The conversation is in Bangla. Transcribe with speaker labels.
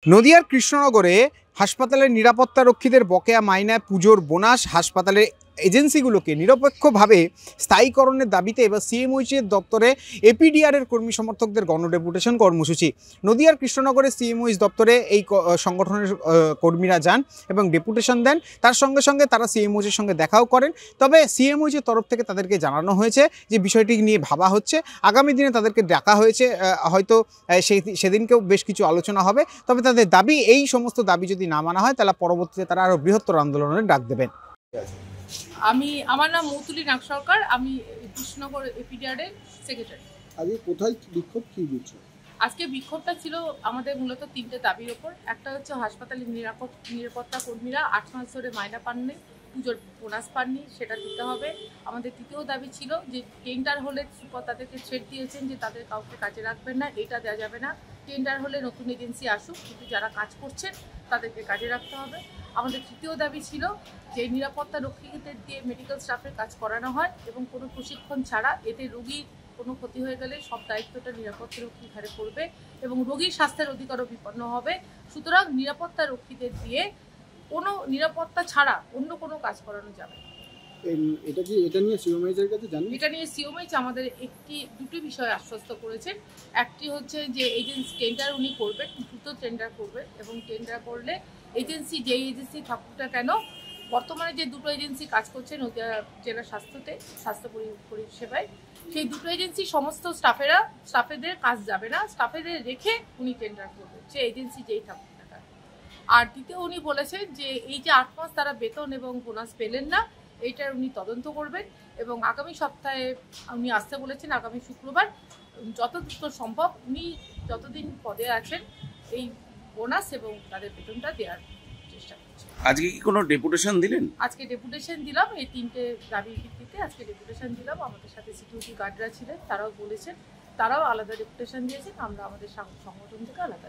Speaker 1: নদিয়ার কৃষ্ণনগরে হাসপাতালের নিরাপত্তারক্ষীদের বকেয়া মাইনে, পুজোর বোনাস, হাসপাতালের এজেন্সিগুলোকে নিরপেক্ষভাবে স্থায়ীকরণের দাবিতে এবার সিএমওইচের দপ্তরে এপিডিআরের কর্মী সমর্থকদের গণডেপুটেশন কর্মসূচি। নদিয়ার কৃষ্ণনগরের সিএমওইচ দপ্তরে এই সংগঠনের কর্মীরা যান এবং ডেপুটেশন দেন। তার সঙ্গে সঙ্গে তারা সিএমওইচের সঙ্গে দেখাও করেন। তবে সিএমওইচের তরফ থেকে তাদেরকে জানানো হয়েছে যে বিষয়টি নিয়ে ভাবা হচ্ছে, আগামী দিনে তাদেরকে ডাকা হয়েছে, হয়তো সেদিনকেও বেশ কিছু আলোচনা হবে। তবে তাদের দাবি, এই সমস্ত দাবি যদি না মানা হয় তাহলে পরবর্তীতে তারা আরও বৃহত্তর আন্দোলনের ডাক দেবেন।
Speaker 2: আমার নাম মৌতুলি নাগ সরকার, আমি কৃষ্ণনগর এপিডিআরের সেক্রেটারি।
Speaker 3: আজকে কোথায় বিক্ষোভ, কি বলছো?
Speaker 2: আজকে বিক্ষোভটা ছিল আমাদের মূলত তিনটে দাবির ওপর। একটা হচ্ছে হাসপাতালের নিরাপত্তা কর্মীরা 8 মাস ধরে মাইনা পাননি, পুজোর বোনাস পাননি, সেটা দিতে হবে। আমাদের দ্বিতীয় দাবি ছিল যে টেন্ডার হলে তাদেরকে ছেড় দিয়েছেন যে তাদের কাউকে কাজে রাখবেন না, এটা দেওয়া যাবে না। টেন্ডার হলে নতুন এজেন্সি আসুক, কিন্তু যারা কাজ করছেন তাদেরকে কাজে রাখতে হবে। আমাদের তৃতীয় দাবি ছিল যে নিরাপত্তা রক্ষীদের দিয়ে মেডিকেল স্টাফের কাজ করানো হয় এবং কোনো প্রশিক্ষণ ছাড়া, এতে রোগীর কোনো ক্ষতি হয়ে গেলে সব দায়িত্বটা নিরাপত্তা রক্ষীর ঘাড়ে পড়বে এবং রোগীর স্বাস্থ্যের অধিকারও বিপন্ন হবে। সুতরাং নিরাপত্তা রক্ষীদের দিয়ে কোনো নিরাপত্তা ছাড়া অন্য কোনো কাজ করানো যাবে না।
Speaker 3: এটা নিয়ে সিওমএইচের কাছে জানি,
Speaker 2: এটা নিয়ে সিওমএইচ আমাদের দুটো বিষয় আশ্বস্ত করেছেন। একটি হচ্ছে যে এজেন্সি টেন্ডার উনি করবেন, দ্রুত টেন্ডার করবেন এবং টেন্ডার করলে এজেন্সি, যেই এজেন্সি থাকুক না কেন, বর্তমানে যে দুটো এজেন্সি কাজ করছে নদিয়া জেলা স্বাস্থ্য পরিষেবায়, সেই দুটো এজেন্সি সমস্ত স্টাফেদের কাজ যাবে না, স্টাফেদের রেখে উনি টেন্ডার করবেন, সে এজেন্সি যেই থাকুক না কেন। আর দ্বিতীয় উনি বলেছেন যে এই যে 8 মাস তারা বেতন এবং বোনাস পেলেন না, এইটার উনি তদন্ত করবেন এবং আগামী সপ্তাহে উনি আসতে বলেছেন, আগামী শুক্রবার যত দ্রুত সম্ভব উনি যতদিন পদে আছেন এই বোনাস এবং তাদের বেতনটা দেওয়ার চেষ্টা করছেন।
Speaker 4: আজকে কি কোনো ডেপুটেশন দিলেন?
Speaker 2: আজকে ডেপুটেশন দিলাম, এই তিনটে দাবির ভিত্তিতে আজকে ডেপুটেশন দিলাম। আমাদের সাথে সিকিউরিটি গার্ডরা ছিলেন, তারাও বলেছেন, তারাও আলাদা ডেপুটেশন দিয়েছেন, আমরা আমাদের সংগঠন থেকে আলাদা